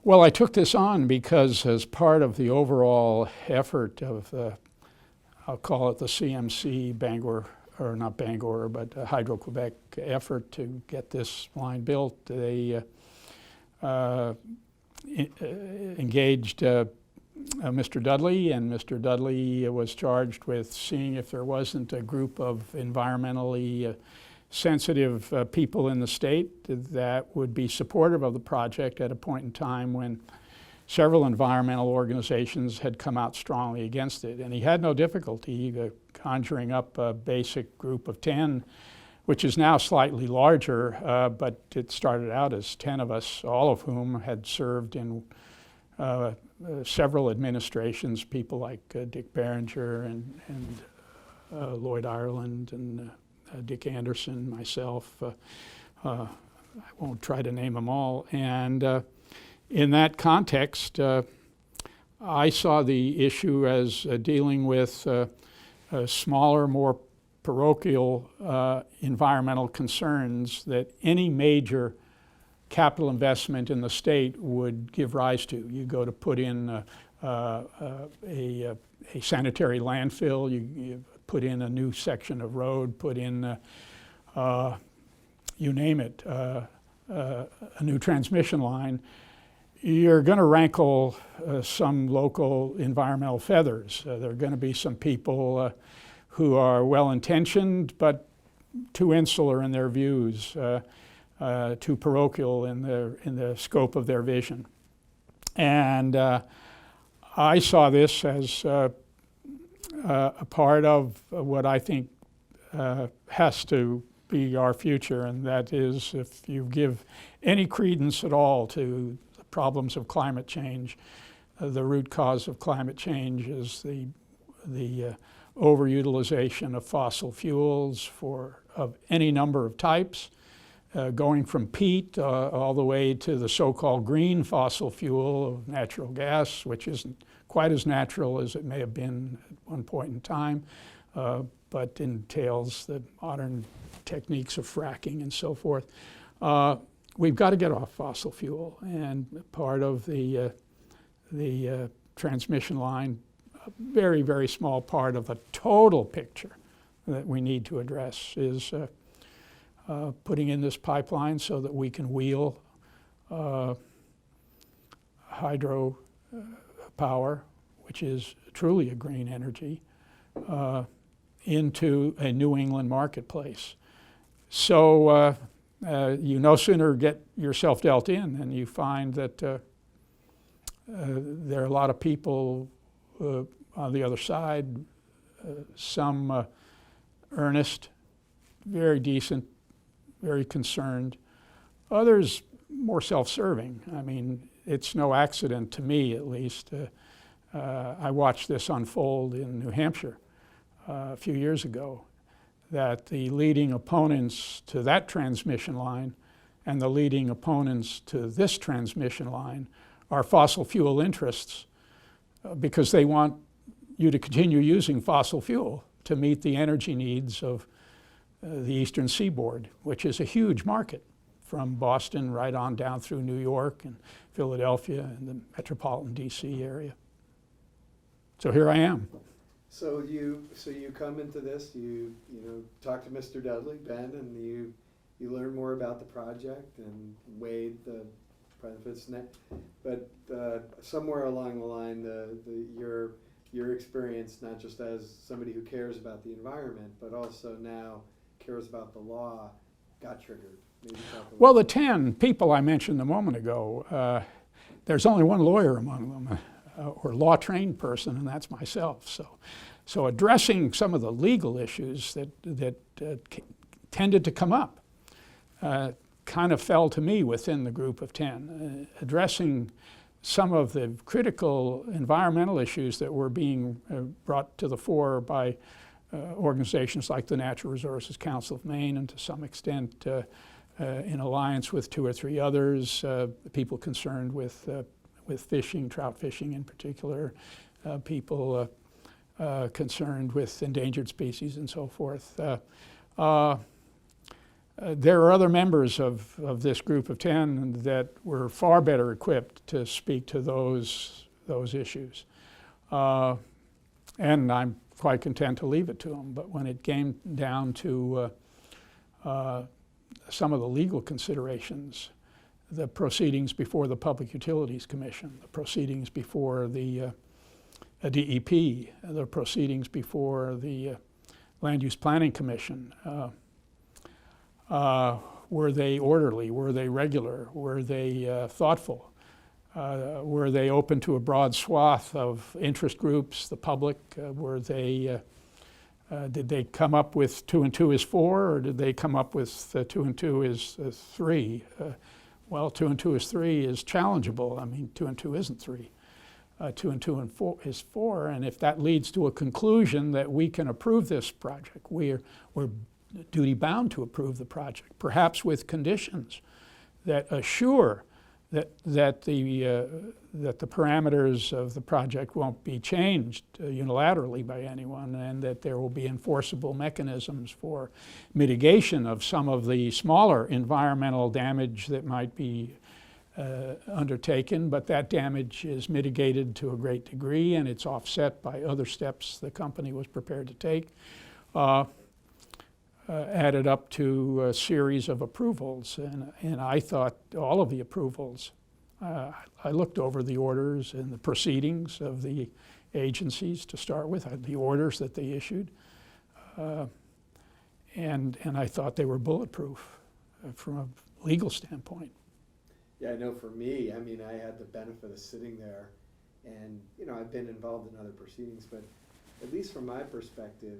Well, I took this on because as part of the overall effort of I'll call it the CMC Bangor, or not Bangor, but Hydro-Quebec effort to get this line built, they engaged Mr. Dudley, and Mr. Dudley was charged with seeing if there wasn't a group of environmentally sensitive people in the state that would be supportive of the project at a point in time when several environmental organizations had come out strongly against it. And he had no difficulty conjuring up a basic group of 10, which is now slightly larger, but it started out as 10 of us, all of whom had served in several administrations, people like Dick Barringer and Lloyd Ireland and Dick Anderson, myself. I won't try to name them all. And in that context, I saw the issue as dealing with smaller, more parochial environmental concerns that any major capital investment in the state would give rise to. You go to put in a sanitary landfill, you put in a new section of road, put in, you name it, a new transmission line, you're going to rankle some local environmental feathers. There are going to be some people who are well-intentioned but too insular in their views, too parochial in the scope of their vision. And I saw this as a part of what I think has to be our future, and that is, if you give any credence at all to the problems of climate change, the root cause of climate change is the overutilization of fossil fuels of any number of types, going from peat all the way to the so-called green fossil fuel of natural gas, which isn't quite as natural as it may have been at one point in time, but entails the modern techniques of fracking and so forth. We've got to get off fossil fuel, and part of the transmission line, a very, very small part of the total picture that we need to address is putting in this pipeline so that we can wheel hydro power, which is truly a green energy, into a New England marketplace. So you no sooner get yourself dealt in than you find that there are a lot of people on the other side, some earnest, very decent, very concerned, others more self-serving. I mean, it's no accident to me, at least. I watched this unfold in New Hampshire a few years ago, that the leading opponents to that transmission line and the leading opponents to this transmission line are fossil fuel interests, because they want you to continue using fossil fuel to meet the energy needs of the eastern seaboard, which is a huge market, from Boston right on down through New York and Philadelphia and the metropolitan DC area. So here I am. So you come into this, you talk to Mr. Dudley, Ben, and you learn more about the project and weighed the benefits. But somewhere along the line, your experience, not just as somebody who cares about the environment, but also now cares about the law, got triggered. Well, the 10 people I mentioned a moment ago, there's only one lawyer among them, or law-trained person, and that's myself. So addressing some of the legal issues that tended to come up kind of fell to me within the group of 10. Addressing some of the critical environmental issues that were being brought to the fore by organizations like the Natural Resources Council of Maine, and to some extent in alliance with 2 or 3 others, people concerned with fishing, trout fishing in particular, people concerned with endangered species and so forth. there are other members of this group of 10 that were far better equipped to speak to those issues. And I'm quite content to leave it to them. But when it came down to some of the legal considerations, the proceedings before the Public Utilities Commission, the proceedings before the DEP, the proceedings before the Land Use Planning Commission, were they orderly? Were they regular? Were they thoughtful? Were they open to a broad swath of interest groups, the public? Did they come up with 2 and 2 is 4, or did they come up with 2 and 2 is 3? Well, 2 and 2 is 3 is challengeable. I mean, 2 and 2 isn't 3. 2 and 2 and 4 is 4, and if that leads to a conclusion that we can approve this project, we're duty bound to approve the project, perhaps with conditions that assure that the parameters of the project won't be changed unilaterally by anyone, and that there will be enforceable mechanisms for mitigation of some of the smaller environmental damage that might be undertaken, but that damage is mitigated to a great degree, and it's offset by other steps the company was prepared to take. Added up to a series of approvals, and I thought all of the approvals, I looked over the orders and the proceedings of the agencies to start with, the orders that they issued, and I thought they were bulletproof from a legal standpoint. Yeah, I know for me, I mean, I had the benefit of sitting there, and, you know, I've been involved in other proceedings, but at least from my perspective,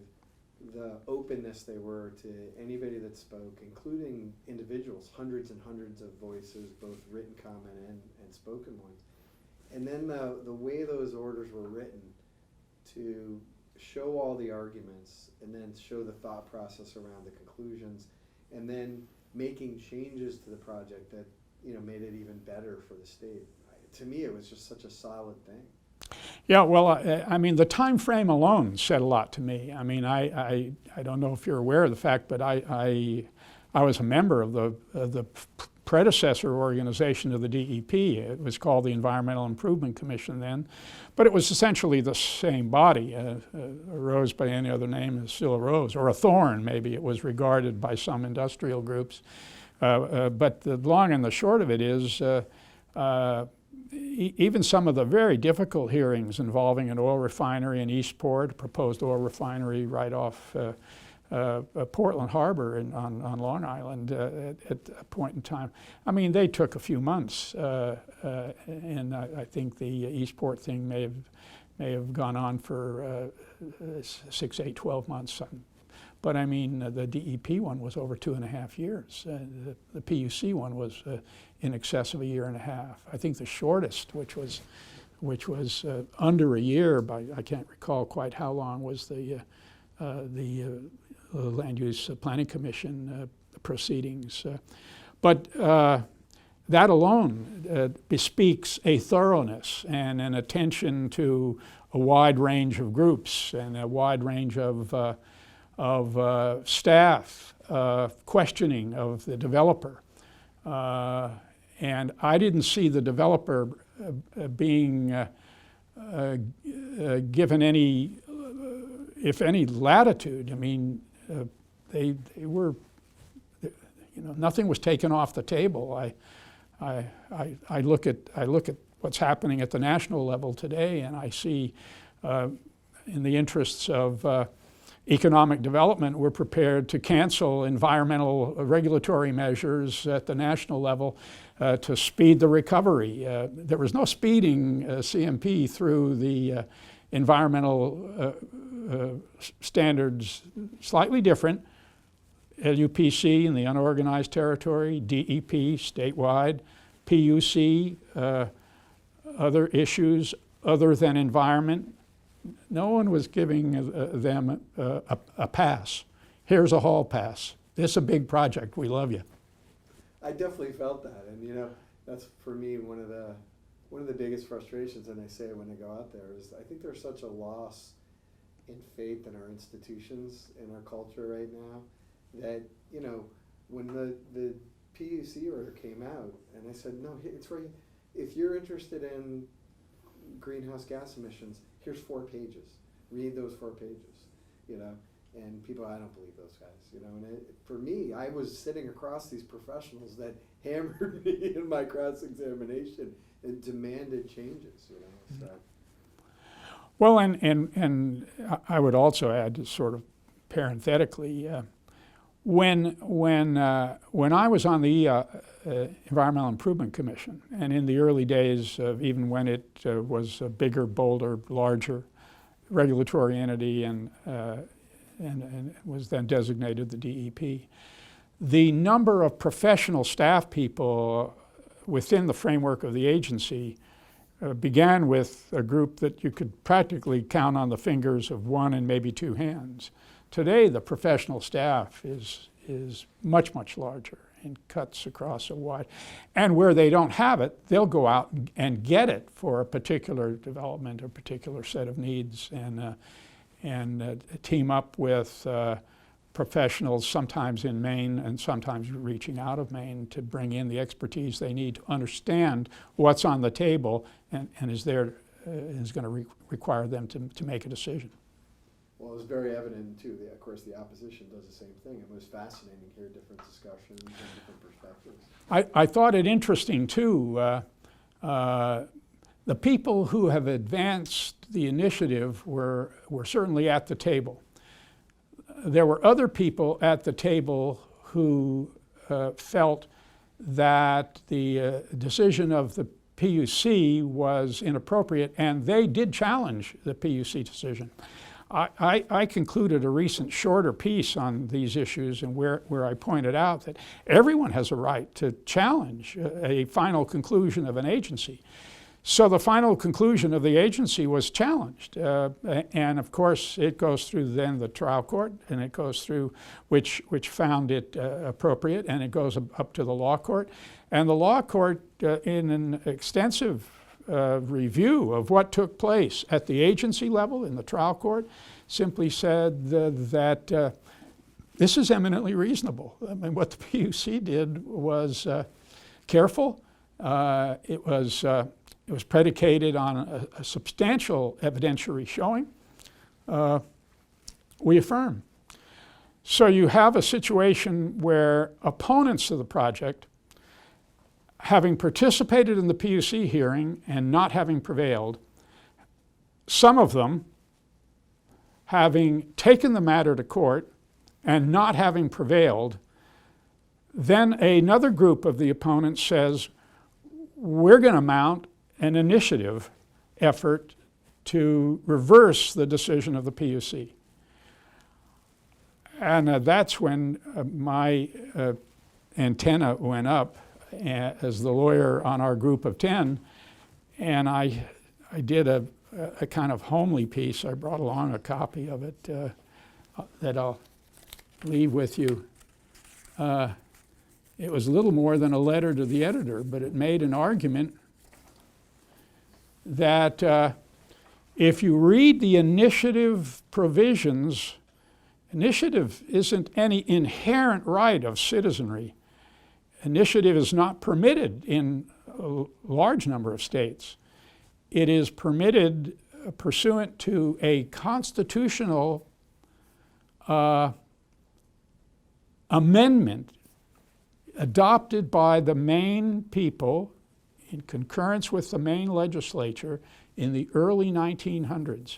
the openness they were to anybody that spoke, including individuals, hundreds and hundreds of voices, both written comment and spoken ones. And then the way those orders were written to show all the arguments and then show the thought process around the conclusions, and then making changes to the project that, you know, made it even better for the state. To me, it was just such a solid thing. Yeah, well, I mean, the time frame alone said a lot to me. I mean, I don't know if you're aware of the fact, but I was a member of the predecessor organization of the DEP. It was called the Environmental Improvement Commission then, but it was essentially the same body. A rose by any other name is still a rose, or a thorn, maybe it was regarded by some industrial groups. But the long and the short of it is, even some of the very difficult hearings involving an oil refinery in Eastport, a proposed oil refinery right off Portland Harbor on Long Island at a point in time, I mean, they took a few months, and I think the Eastport thing may have gone on for 6, 8, 12 months. But I mean, the DEP one was over 2.5 years. The PUC one was in excess of 1.5 years. I think the shortest, which was under a year, by I can't recall quite how long, was the Land Use Planning Commission proceedings. But that alone bespeaks a thoroughness and an attention to a wide range of groups and a wide range of staff, questioning of the developer. And I didn't see the developer being given any, if any, latitude. I mean, they were, you know, nothing was taken off the table. I look at what's happening at the national level today, and I see, in the interests of economic development, we're prepared to cancel environmental regulatory measures at the national level to speed the recovery. There was no speeding CMP through the environmental standards, slightly different. LUPC in the unorganized territory, DEP statewide, PUC, other issues other than environment. No one was giving them a pass. Here's a hall pass. This is a big project. We love you. I definitely felt that, and you know, that's for me one of the biggest frustrations. And I say it when I go out there is I think there's such a loss in faith in our institutions, in our culture right now, that, you know, when the PUC order came out, and I said, no, it's right. If you're interested in greenhouse gas emissions, here's 4 pages. Read those 4 pages, you know. And people, I don't believe those guys, you know. And for me, I was sitting across these professionals that hammered me in my cross-examination and demanded changes, you know. So. Well, and I would also add, to sort of parenthetically, when I was on the Environmental Improvement Commission, and in the early days of even when it was a bigger, bolder, larger regulatory entity and was then designated the DEP, the number of professional staff people within the framework of the agency began with a group that you could practically count on the fingers of 1 and maybe 2 hands. Today, the professional staff is much, much larger and cuts across a wide. And where they don't have it, they'll go out and get it for a particular development, a particular set of needs, and team up with professionals, sometimes in Maine and sometimes reaching out of Maine, to bring in the expertise they need to understand what's on the table and is going to require them to make a decision. Well, it was very evident too. Of course, the opposition does the same thing. It was fascinating to hear different discussions and different perspectives. I thought it interesting too. The people who have advanced the initiative were certainly at the table. There were other people at the table who felt that the decision of the PUC was inappropriate, and they did challenge the PUC decision. I concluded a recent shorter piece on these issues, and where I pointed out that everyone has a right to challenge a final conclusion of an agency. So the final conclusion of the agency was challenged, and of course it goes through then the trial court, and it goes through which found it appropriate, and it goes up to the law court. And the law court, in an extensive review of what took place at the agency level in the trial court, simply said that this is eminently reasonable. I mean, what the PUC did was careful. It was predicated on a substantial evidentiary showing. We affirm. So you have a situation where opponents of the project, having participated in the PUC hearing and not having prevailed, some of them having taken the matter to court and not having prevailed, then another group of the opponents says, we're going to mount an initiative effort to reverse the decision of the PUC. And that's when my antenna went up as the lawyer on our group of 10, and I did a kind of homely piece. I brought along a copy of it that I'll leave with you. It was a little more than a letter to the editor, but it made an argument that if you read the initiative provisions, initiative isn't any inherent right of citizenry. Initiative is not permitted in a large number of states. It is permitted pursuant to a constitutional amendment adopted by the Maine people in concurrence with the Maine legislature in the early 1900s.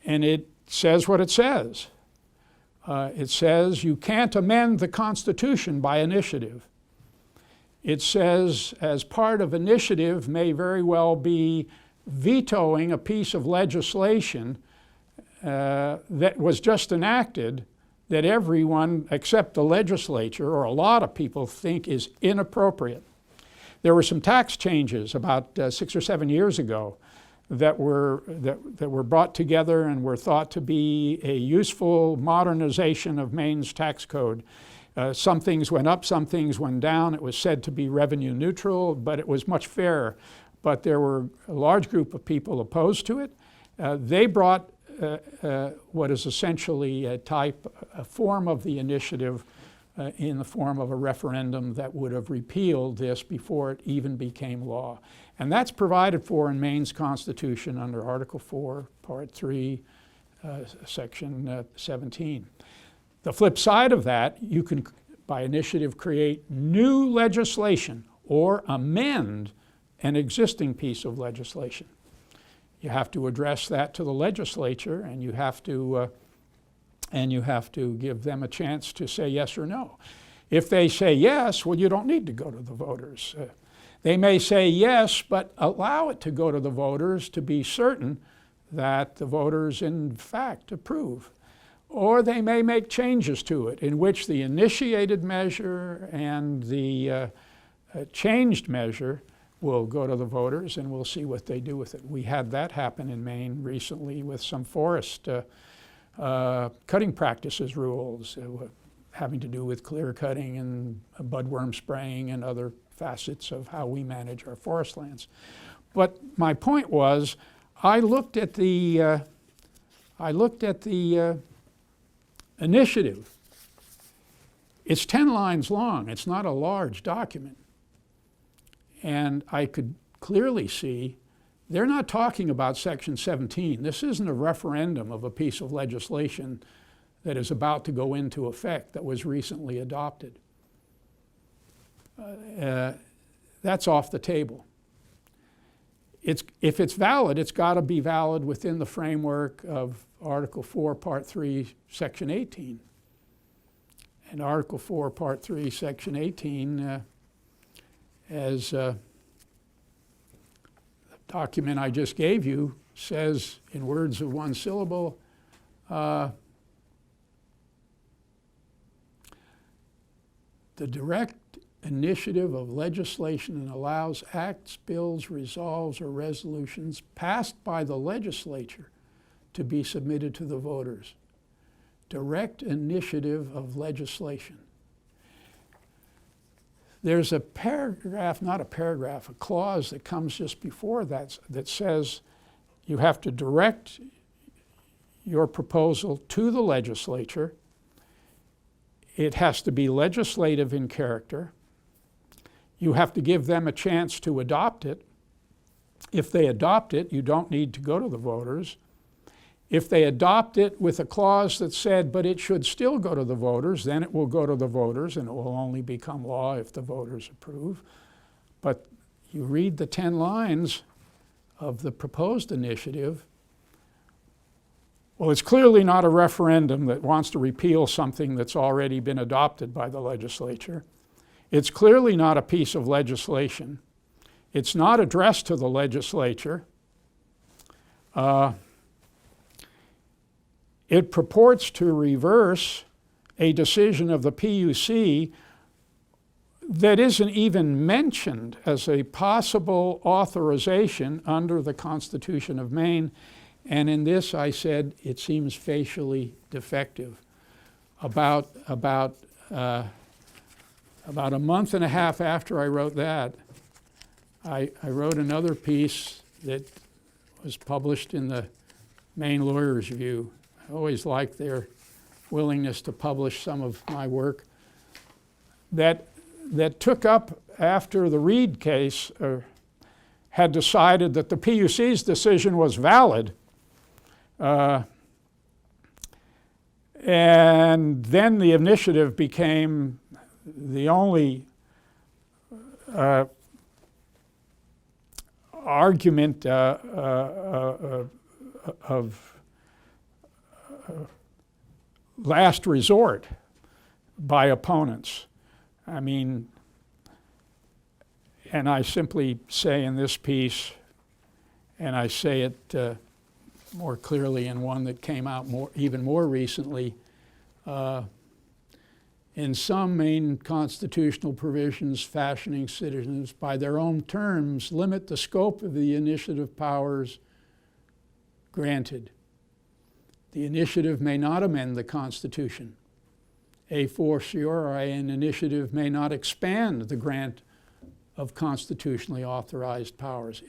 And it says what it says. It says you can't amend the Constitution by initiative. It says as part of initiative may very well be vetoing a piece of legislation that was just enacted that everyone except the legislature or a lot of people think is inappropriate. There were some tax changes about 6 or 7 years ago that were brought together and were thought to be a useful modernization of Maine's tax code. Some things went up, some things went down. It was said to be revenue neutral, but it was much fairer. But there were a large group of people opposed to it. They brought what is essentially a form of the initiative in the form of a referendum that would have repealed this before it even became law. And that's provided for in Maine's Constitution under Article 4, Part 3, Section 17. The flip side of that, you can, by initiative, create new legislation or amend an existing piece of legislation. You have to address that to the legislature, and you have to give them a chance to say yes or no. If they say yes, well, you don't need to go to the voters. They may say yes, but allow it to go to the voters to be certain that the voters in fact approve. Or they may make changes to it in which the initiated measure and the changed measure will go to the voters, and we'll see what they do with it. We had that happen in Maine recently with some forest cutting practices rules having to do with clear cutting and budworm spraying and other facets of how we manage our forest lands. But my point was, I looked at the initiative. It's 10 lines long. It's not a large document. And I could clearly see they're not talking about Section 17. This isn't a referendum of a piece of legislation that is about to go into effect that was recently adopted. That's off the table. If it's valid, it's got to be valid within the framework of Article 4, Part 3, Section 18. And Article 4, Part 3, Section 18, as the document I just gave you says in words of one syllable, the direct initiative of legislation and allows acts, bills, resolves, or resolutions passed by the legislature to be submitted to the voters. Direct initiative of legislation. There's a paragraph, not a paragraph, a clause that comes just before that that says you have to direct your proposal to the legislature. It has to be legislative in character. You have to give them a chance to adopt it. If they adopt it, you don't need to go to the voters. If they adopt it with a clause that said, but it should still go to the voters, then it will go to the voters and it will only become law if the voters approve. But you read the 10 lines of the proposed initiative, well, it's clearly not a referendum that wants to repeal something that's already been adopted by the legislature. It's clearly not a piece of legislation. It's not addressed to the legislature. It purports to reverse a decision of the PUC that isn't even mentioned as a possible authorization under the Constitution of Maine. And in this, I said, it seems facially defective. About a month and a half after I wrote that, I wrote another piece that was published in the Maine Lawyer's Review. I always liked their willingness to publish some of my work that took up, after the Reed case had decided that the PUC's decision was valid. And then the initiative became the only argument of last resort by opponents. I mean, and I simply say in this piece, and I say it more clearly in one that came out even more recently, in some Maine constitutional provisions fashioning citizens by their own terms limit the scope of the initiative powers granted. The initiative may not amend the Constitution. A fortiori, an initiative may not expand the grant of constitutionally authorized powers.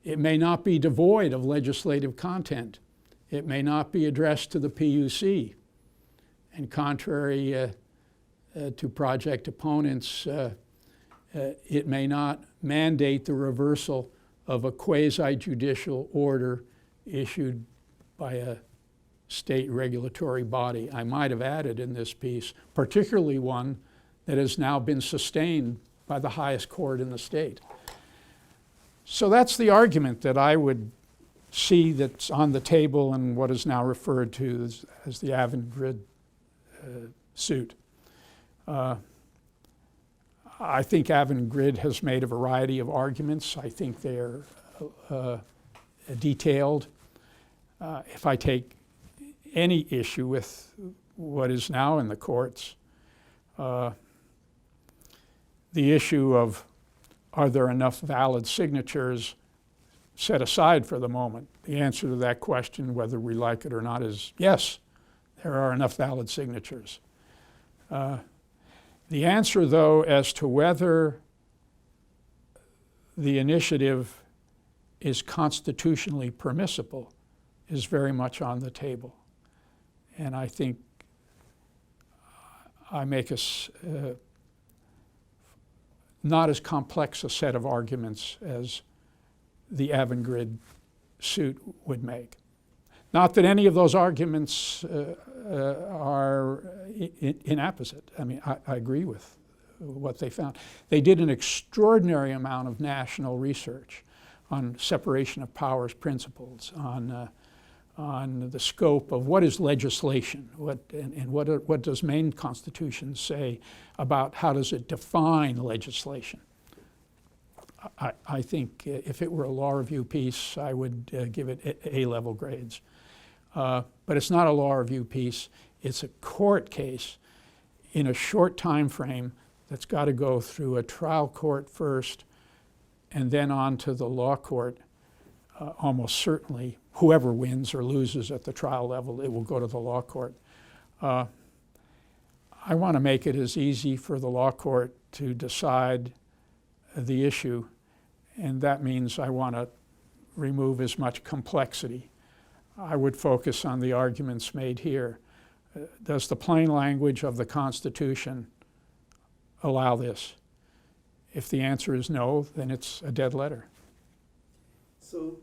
It may not be devoid of legislative content. It may not be addressed to the PUC. And contrary to project opponents, it may not mandate the reversal of a quasi-judicial order issued by a state regulatory body. I might have added in this piece, particularly one that has now been sustained by the highest court in the state. So that's the argument that I would see that's on the table in what is now referred to as the Avangrid suit. I think Avangrid has made a variety of arguments. I think they're detailed. If I take any issue with what is now in the courts, the issue of are there enough valid signatures set aside for the moment. The answer to that question, whether we like it or not, is yes, there are enough valid signatures. The answer, though, as to whether the initiative is constitutionally permissible is very much on the table. And I think I make not as complex a set of arguments as the Avangrid suit would make. Not that any of those arguments are inapposite. I mean, I agree with what they found. They did an extraordinary amount of national research on separation of powers principles, on the scope of what is legislation, what does Maine Constitution say about how does it define legislation. I think if it were a law review piece, I would give it A-level grades. But it's not a law review piece. It's a court case in a short time frame that's got to go through a trial court first and then on to the law court. Almost certainly, whoever wins or loses at the trial level, it will go to the law court. I want to make it as easy for the law court to decide the issue, and that means I want to remove as much complexity. I would focus on the arguments made here. Does the plain language of the Constitution allow this? If the answer is no, then it's a dead letter. So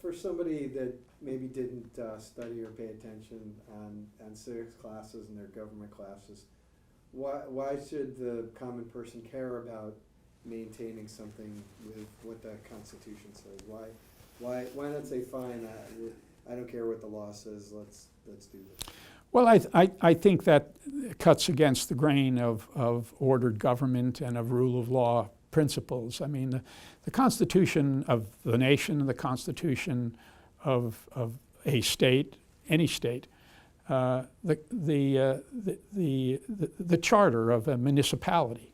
for somebody that maybe didn't study or pay attention on civics classes and their government classes, why should the common person care about maintaining something with what the Constitution says? Why not say, fine, I don't care what the law says, let's do this? Well, I think that cuts against the grain of ordered government and of rule of law principles. I mean, the Constitution of the nation and the Constitution of a state, any state, the charter of a municipality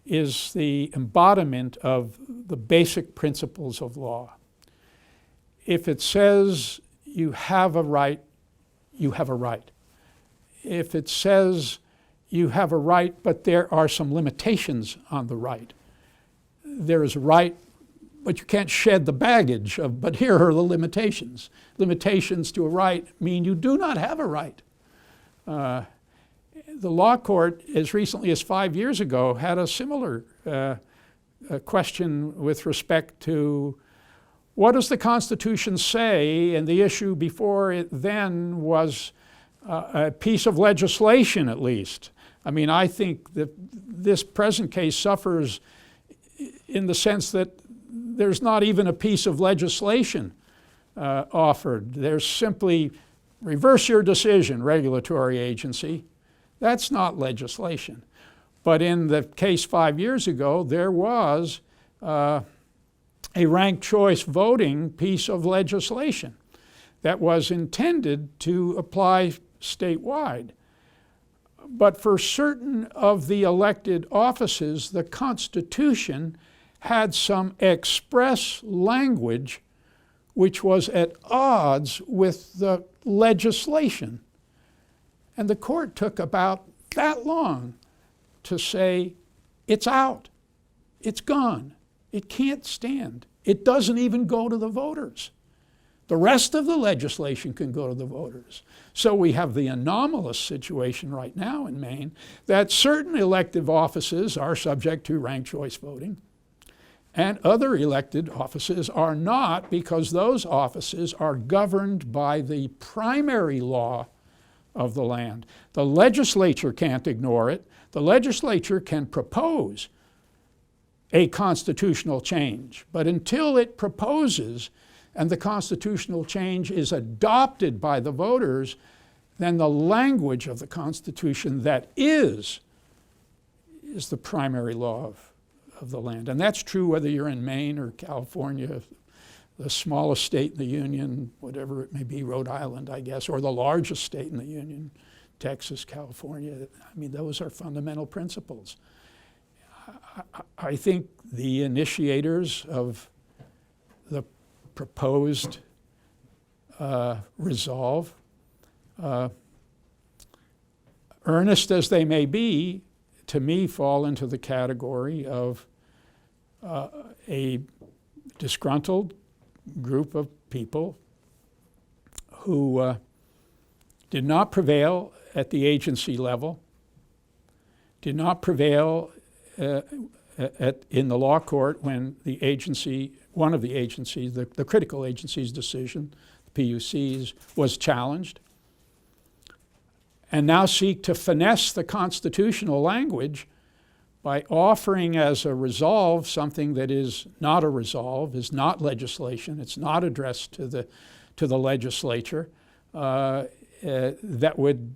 is the embodiment of the basic principles of law. If it says you have a right, you have a right. If it says you have a right, but there are some limitations on the right, there is a right, but you can't shed the baggage of, but here are the limitations. Limitations to a right mean you do not have a right. The law court, as recently as 5 years ago, had a similar question with respect to what does the Constitution say, and the issue before it then was a piece of legislation, at least. I mean, I think that this present case suffers in the sense that there's not even a piece of legislation offered. There's simply reverse your decision, regulatory agency. That's not legislation. But in the case 5 years ago, there was a ranked choice voting piece of legislation that was intended to apply statewide. But for certain of the elected offices, the Constitution had some express language which was at odds with the legislation. And the court took about that long to say, it's out, it's gone, it can't stand. It doesn't even go to the voters. The rest of the legislation can go to the voters. So we have the anomalous situation right now in Maine that certain elective offices are subject to ranked choice voting, and other elected offices are not, because those offices are governed by the primary law of the land. The legislature can't ignore it. The legislature can propose a constitutional change, but until it proposes and the constitutional change is adopted by the voters, then the language of the Constitution that is the primary law of the land. And that's true whether you're in Maine or California, the smallest state in the Union, whatever it may be, Rhode Island, I guess, or the largest state in the Union, Texas, California. I mean, those are fundamental principles. I think the initiators of the proposed resolve, earnest as they may be, to me fall into the category of a disgruntled group of people who did not prevail at the agency level, did not prevail in the law court when the agency, one of the agencies, the critical agency's decision, the PUC's, was challenged, and now seek to finesse the constitutional language by offering as a resolve something that is not a resolve, is not legislation, it's not addressed to the legislature, that would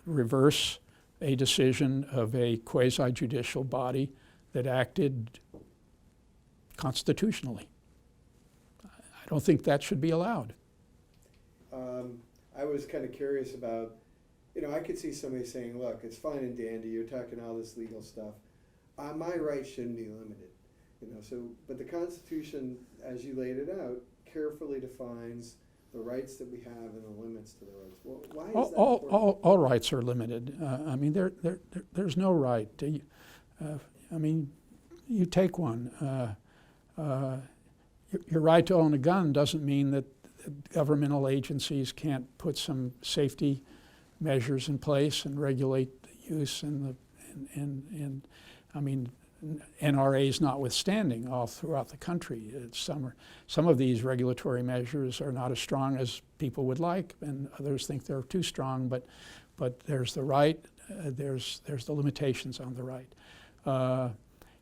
reverse a decision of a quasi-judicial body that acted constitutionally. I don't think that should be allowed. I was kind of curious about, I could see somebody saying, look, it's fine and dandy, you're talking all this legal stuff. My rights shouldn't be limited. But the Constitution, as you laid it out, carefully defines the rights that we have and the limits to the rights. Well, why is that important? All rights are limited. I mean, there's no right. I mean, you take one. Your right to own a gun doesn't mean that governmental agencies can't put some safety measures in place and regulate the use and I mean, NRAs notwithstanding all throughout the country. Some of these regulatory measures are not as strong as people would like, and others think they're too strong, but there's the right, there's the limitations on the right.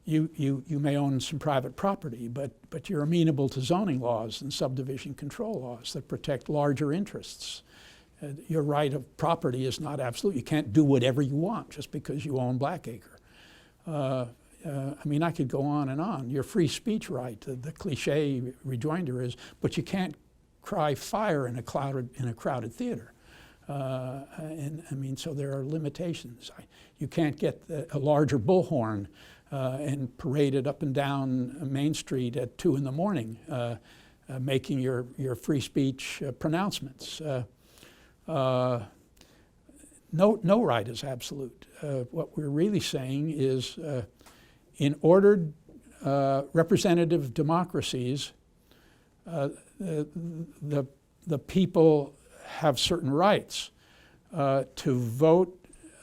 You may own some private property, but you're amenable to zoning laws and subdivision control laws that protect larger interests. Your right of property is not absolute. You can't do whatever you want just because you own Blackacre. I mean, I could go on and on. Your free speech right, the cliche rejoinder is, but you can't cry fire in a crowded theater. And I mean, so there are limitations. You can't get a larger bullhorn and parade it up and down Main Street at 2 in the morning, making your free speech pronouncements. No right is absolute. What we're really saying is in ordered representative democracies, the people have certain rights to vote,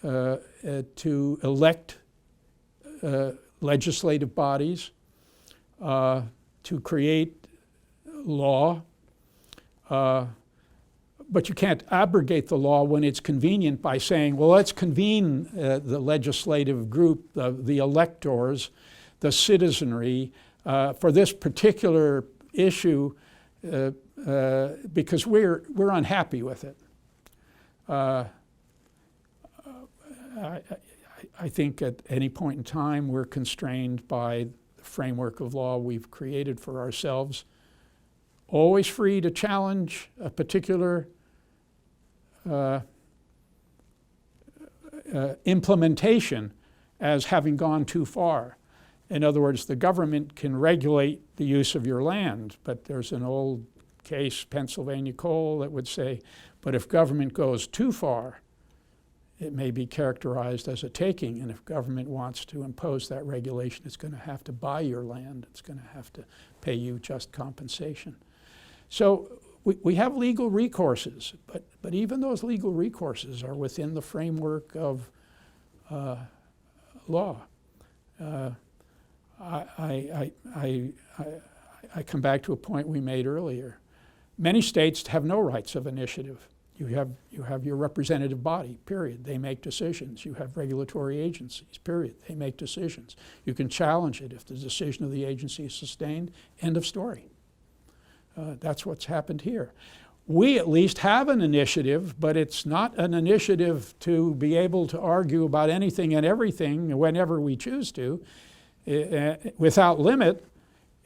to elect legislative bodies, to create law, but you can't abrogate the law when it's convenient by saying, well, let's convene the legislative group, the electors, the citizenry, for this particular issue because we're unhappy with it. I think at any point in time we're constrained by the framework of law we've created for ourselves, always free to challenge a particular implementation as having gone too far. In other words, the government can regulate the use of your land, but there's an old case, Pennsylvania Coal, that would say, but if government goes too far, it may be characterized as a taking, and if government wants to impose that regulation, it's going to have to buy your land, it's going to have to pay you just compensation. So we have legal recourses, but even those legal recourses are within the framework of law. I come back to a point we made earlier. Many states have no rights of initiative. You have your representative body, period. They make decisions. You have regulatory agencies, period. They make decisions. You can challenge it if the decision of the agency is sustained. End of story. That's what's happened here. We at least have an initiative, but it's not an initiative to be able to argue about anything and everything whenever we choose to. Without limit,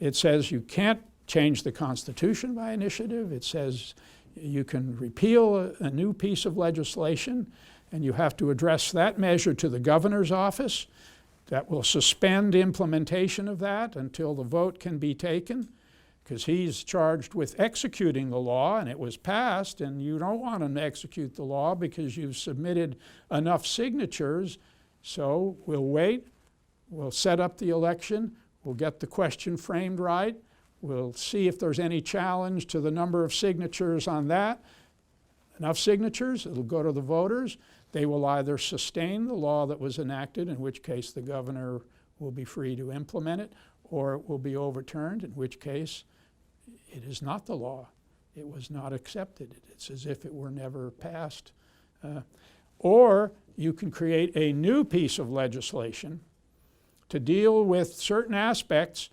it says you can't change the Constitution by initiative. It says you can repeal a new piece of legislation, and you have to address that measure to the governor's office. That will suspend implementation of that until the vote can be taken, because he's charged with executing the law, and it was passed, and you don't want him to execute the law because you've submitted enough signatures. So we'll wait, we'll set up the election, we'll get the question framed right, we'll see if there's any challenge to the number of signatures on that. Enough signatures, it'll go to the voters. They will either sustain the law that was enacted, in which case the governor will be free to implement it, or it will be overturned, in which case it is not the law. It was not accepted. It's as if it were never passed. Or you can create a new piece of legislation to deal with certain aspects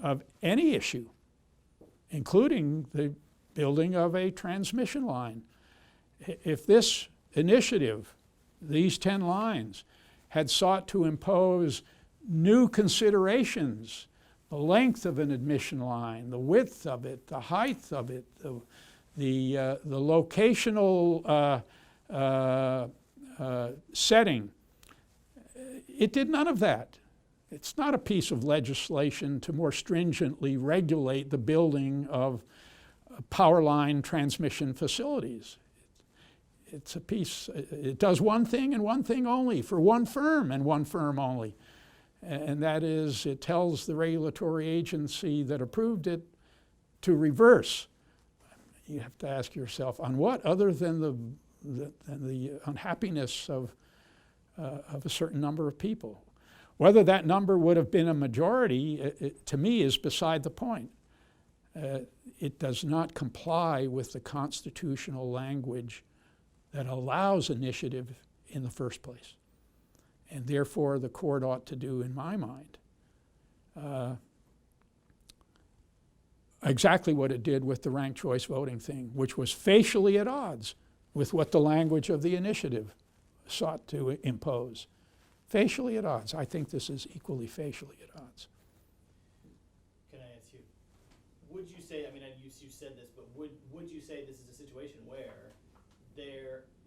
of any issue, including the building of a transmission line. If this initiative, these 10 lines, had sought to impose new considerations, the length of an admission line, the width of it, the height of it, the locational setting, it did none of that. It's not a piece of legislation to more stringently regulate the building of power line transmission facilities. It's a piece, it does one thing and one thing only for one firm and one firm only. And that is, it tells the regulatory agency that approved it to reverse. You have to ask yourself, on what other than the unhappiness of a certain number of people? Whether that number would have been a majority, to me, is beside the point. It does not comply with the constitutional language that allows initiative in the first place. And therefore, the court ought to do, in my mind, exactly what it did with the ranked choice voting thing, which was facially at odds with what the language of the initiative sought to impose. Facially at odds. I think this is equally facially at odds. Can I ask you, would you say, I mean, you said this, but would you say this is a situation where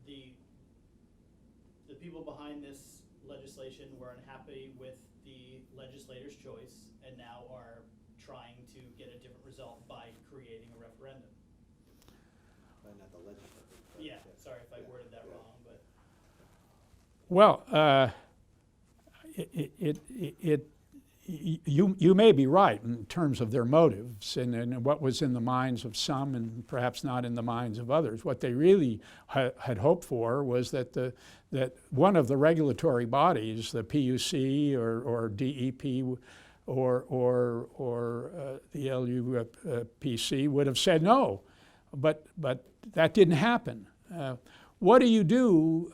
the people behind this legislation were unhappy with the legislator's choice and now are trying to get a different result by creating a referendum? Not the legislature. Yeah, sorry if I worded that wrong, but. Well, you may be right in terms of their motives and what was in the minds of some and perhaps not in the minds of others. What they really had hoped for was that one of the regulatory bodies, the PUC or DEP or the LUPC, would have said no, but that didn't happen. What do you do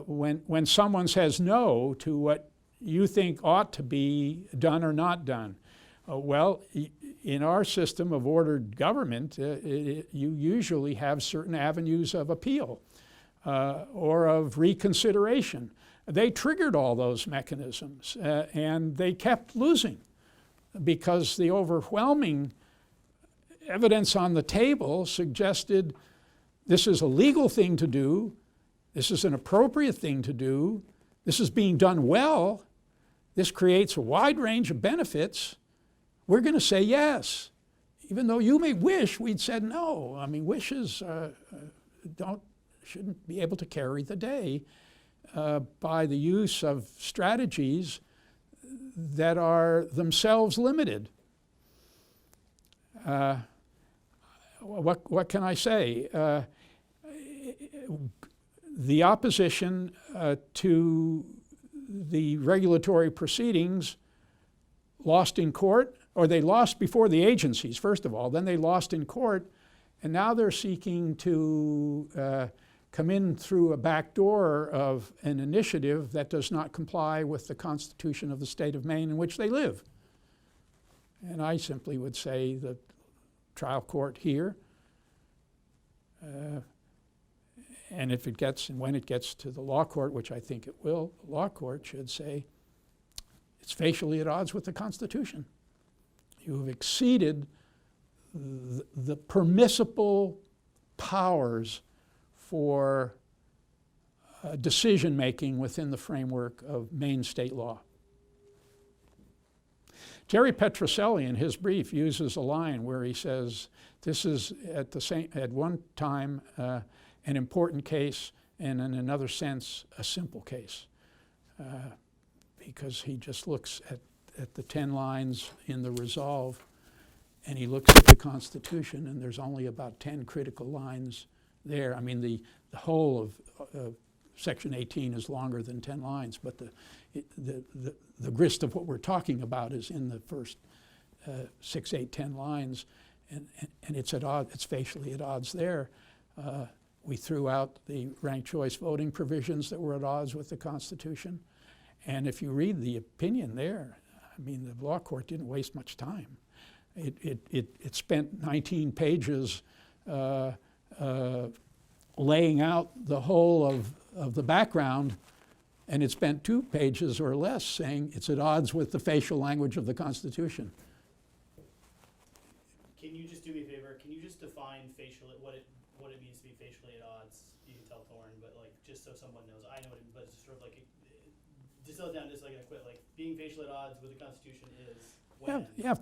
when someone says no to what you think ought to be done or not done? Well, in our system of ordered government, you usually have certain avenues of appeal or of reconsideration. They triggered all those mechanisms and they kept losing because the overwhelming evidence on the table suggested this is a legal thing to do, this is an appropriate thing to do, this is being done well, this creates a wide range of benefits, we're going to say yes, even though you may wish we'd said no. I mean, wishes shouldn't be able to carry the day by the use of strategies that are themselves limited. what can I say? The opposition to the regulatory proceedings lost in court, or they lost before the agencies, first of all, then they lost in court, and now they're seeking to come in through a back door of an initiative that does not comply with the Constitution of the state of Maine in which they live. And I simply would say the trial court here, and if it gets, and when it gets to the law court, which I think it will, the law court should say it's facially at odds with the Constitution. You have exceeded the permissible powers for decision-making within the framework of Maine state law. Jerry Petroselli, in his brief, uses a line where he says this is at one time an important case and in another sense a simple case, because he just looks at the 10 lines in the resolve and he looks at the Constitution, and there's only about 10 critical lines there. I mean, the whole of Section 18 is longer than 10 lines, but the grist of what we're talking about is in the first 6, 8, 10 lines, and it's at odds. It's facially at odds there. We threw out the ranked choice voting provisions that were at odds with the Constitution, and if you read the opinion there, I mean, the law court didn't waste much time. It spent 19 pages laying out the whole of the background, and it spent 2 pages or less saying it's at odds with the facial language of the Constitution. Can you just do me a favor? Can you just define facial, what it means to be facially at odds? You can tell Thorne, but like just so someone knows, I know what it means, but it's sort of like distill it down just like a quick, like being facially at odds with the Constitution is when. Yeah, if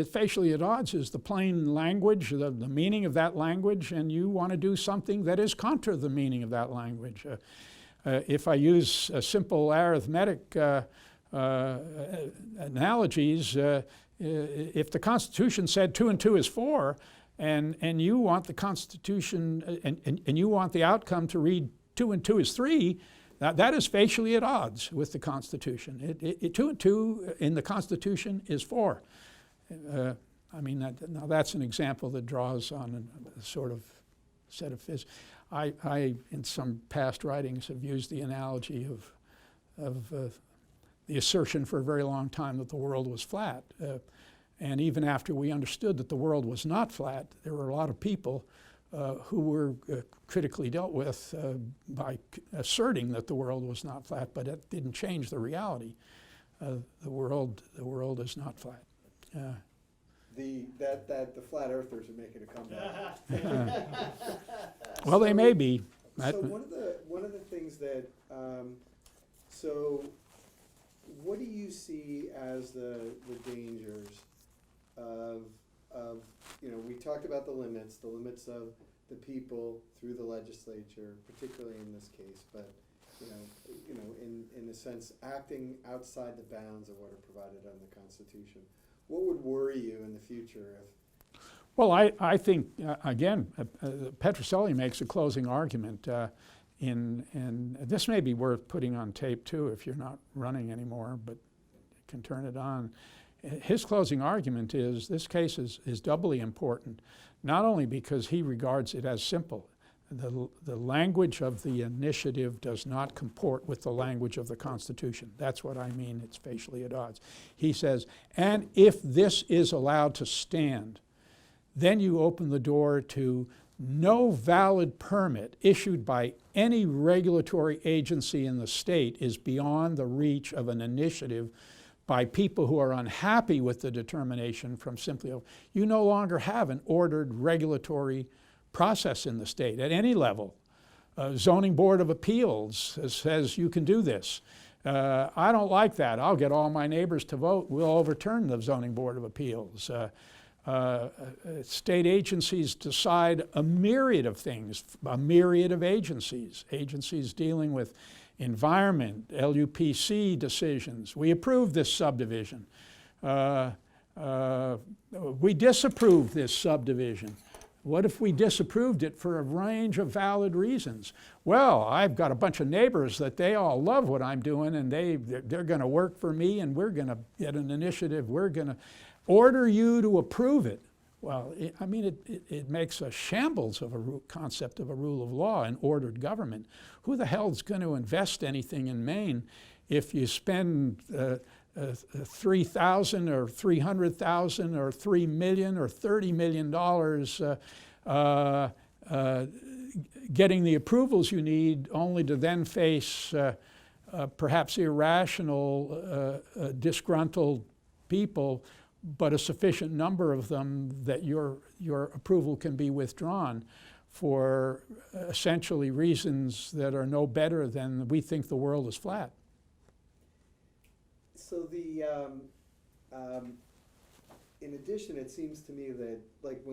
facially at odds is the plain language, the meaning of that language, and you want to do something that is contra the meaning of that language. If I use simple arithmetic analogies, if the Constitution said 2 and 2 is 4, and you want the Constitution, and you want the outcome to read 2 and 2 is 3, that is facially at odds with the Constitution. 2 and 2 in the Constitution is 4. I mean, now that's an example that draws on a sort of set of physics. I, in some past writings, have used the analogy of the assertion for a very long time that the world was flat. And even after we understood that the world was not flat, there were a lot of people who were critically dealt with by asserting that the world was not flat, but it didn't change the reality. The world is not flat. The flat earthers are making a comeback. Well, they may be. So one of the things that so what do you see as the dangers of we talked about the limits of the people through the legislature, particularly in this case, but in a sense acting outside the bounds of what are provided under the Constitution. What would worry you in the future if? Well, I think again, Petroselli makes a closing argument, and this may be worth putting on tape too if you're not running anymore, but you can turn it on. His closing argument is this case is doubly important, not only because he regards it as simple. The language of the initiative does not comport with the language of the Constitution. That's what I mean, it's facially at odds. He says, and if this is allowed to stand, then you open the door to no valid permit issued by any regulatory agency in the state is beyond the reach of an initiative by people who are unhappy with the determination from simply, you no longer have an ordered regulatory process in the state at any level. Zoning Board of Appeals says you can do this. I don't like that. I'll get all my neighbors to vote. We'll overturn the Zoning Board of Appeals. State agencies decide a myriad of things, a myriad of agencies dealing with environment, LUPC decisions. We approve this subdivision. We disapprove this subdivision. What if we disapproved it for a range of valid reasons? Well, I've got a bunch of neighbors that they all love what I'm doing, and they're going to work for me, and we're going to get an initiative. We're going to order you to approve it. Well, it makes a shambles of a concept of a rule of law and ordered government. Who the hell's going to invest anything in Maine if you spend $3,000 or $300,000 or $3 million or $30 million getting the approvals you need, only to then face perhaps irrational, disgruntled people, but a sufficient number of them that your approval can be withdrawn for essentially reasons that are no better than we think the world is flat. So in addition, it seems to me that like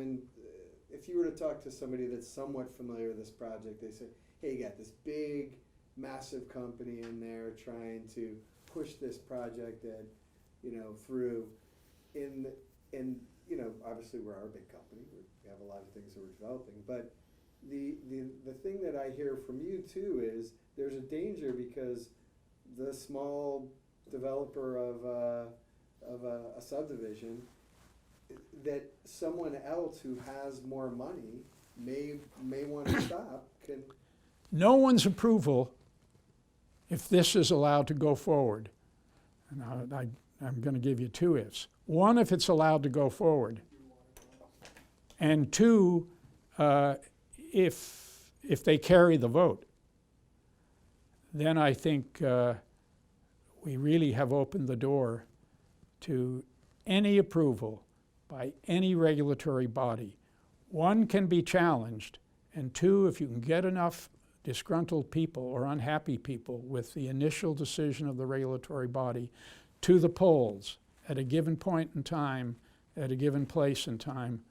if you were to talk to somebody that's somewhat familiar with this project, they say, hey, you got this big, massive company in there trying to push this project through. Obviously we're our big company. We have a lot of things that we're developing, but the thing that I hear from you too is there's a danger because the small developer of a subdivision, that someone else who has more money may want to stop. No one's approval, if this is allowed to go forward, and I'm going to give you two ifs. One, if it's allowed to go forward, and two, if they carry the vote, then I think we really have opened the door to any approval by any regulatory body. One, can be challenged, and two, if you can get enough disgruntled people or unhappy people with the initial decision of the regulatory body to the polls at a given point in time, at a given place in time,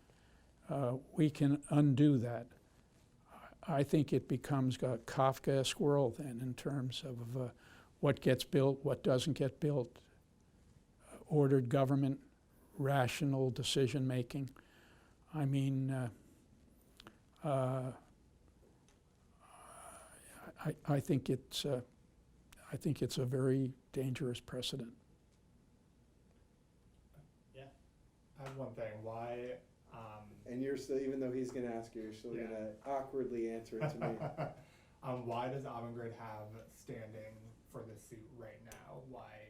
we can undo that. I think it becomes a Kafkaesque world then in terms of what gets built, what doesn't get built, ordered government, rational decision making. I think it's a very dangerous precedent. Yeah. I have one thing. Why? And you're still, even though he's going to ask you, you're still going to awkwardly answer it to me. Why does Avangrid have standing for this suit right now? Why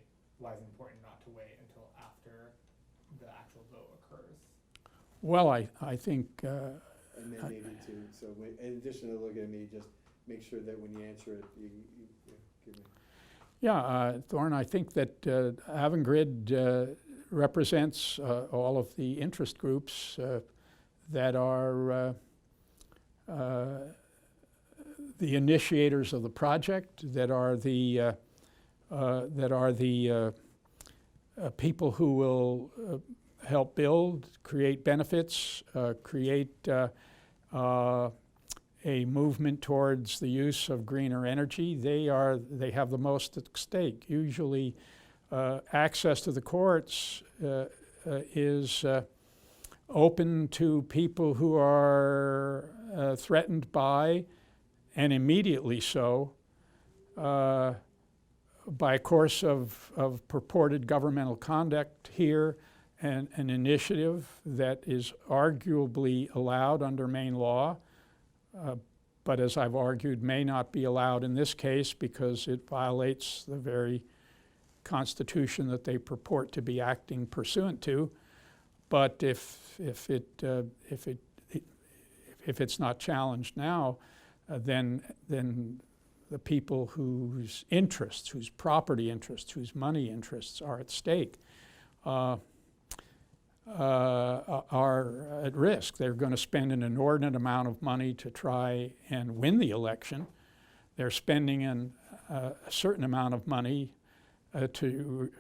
is it important not to wait until after the actual vote occurs? Well, I think. And then maybe too. So in addition to looking at me, just make sure that when you answer it, you give me. Yeah, Thorne, I think that Avangrid represents all of the interest groups that are the initiators of the project, that are the people who will help build, create benefits, create a movement towards the use of greener energy. They have the most at stake. Usually, access to the courts is open to people who are threatened by, and immediately so, by a course of purported governmental conduct here, and an initiative that is arguably allowed under Maine law, but as I've argued, may not be allowed in this case because it violates the very Constitution that they purport to be acting pursuant to. But if it's not challenged now, then the people whose interests, whose property interests, whose money interests are at stake are at risk. They're going to spend an inordinate amount of money to try and win the election. They're spending a certain amount of money to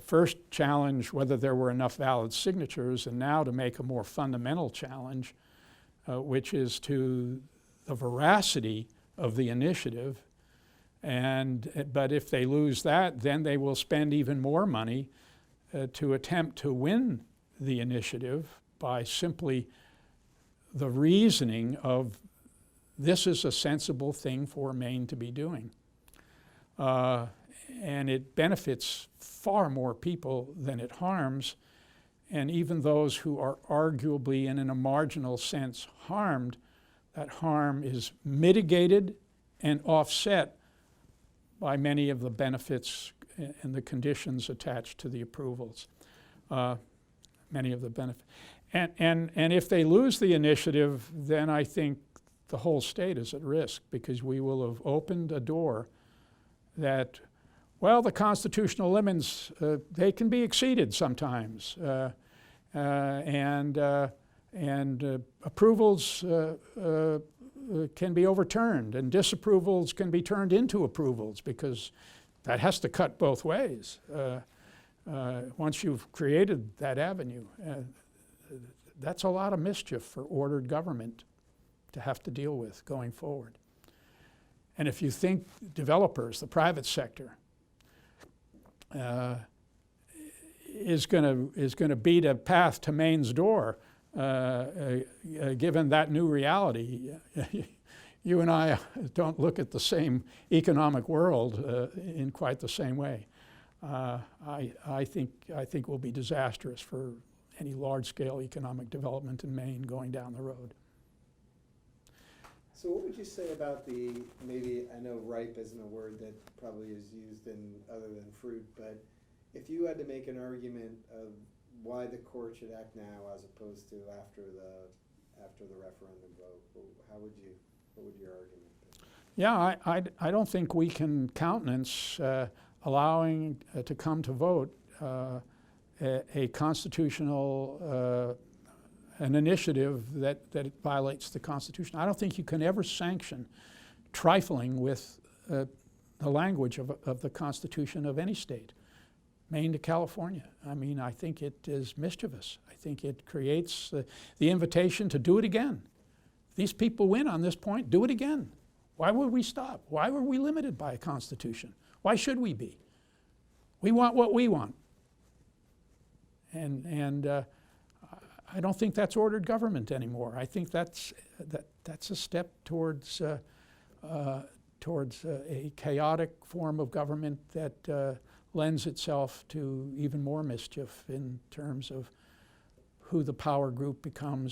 first challenge whether there were enough valid signatures, and now to make a more fundamental challenge, which is to the veracity of the initiative. But if they lose that, then they will spend even more money to attempt to win the initiative by simply the reasoning of this is a sensible thing for Maine to be doing. And it benefits far more people than it harms. And even those who are arguably and in a marginal sense harmed, that harm is mitigated and offset by many of the benefits and the conditions attached to the approvals. Many of the benefits. And if they lose the initiative, then I think the whole state is at risk, because we will have opened a door that, well, the constitutional limits, they can be exceeded sometimes. And approvals can be overturned, and disapprovals can be turned into approvals, because that has to cut both ways. Once you've created that avenue, that's a lot of mischief for ordered government to have to deal with going forward. And if you think developers, the private sector, is going to beat a path to Maine's door, given that new reality, you and I don't look at the same economic world in quite the same way. I think will be disastrous for any large-scale economic development in Maine going down the road. So what would you say about the, maybe, I know ripe isn't a word that probably is used in other than fruit, but if you had to make an argument of why the court should act now as opposed to after the referendum vote, what would your argument be? Yeah, I don't think we can countenance allowing to come to vote a constitutional an initiative that violates the Constitution. I don't think you can ever sanction trifling with the language of the Constitution of any state, Maine to California. I mean, I think it is mischievous. I think it creates the invitation to do it again. These people win on this point, do it again. Why would we stop? Why were we limited by a Constitution? Why should we be? We want what we want. And I don't think that's ordered government anymore. I think that's a step towards a chaotic form of government that lends itself to even more mischief in terms of who the power group becomes,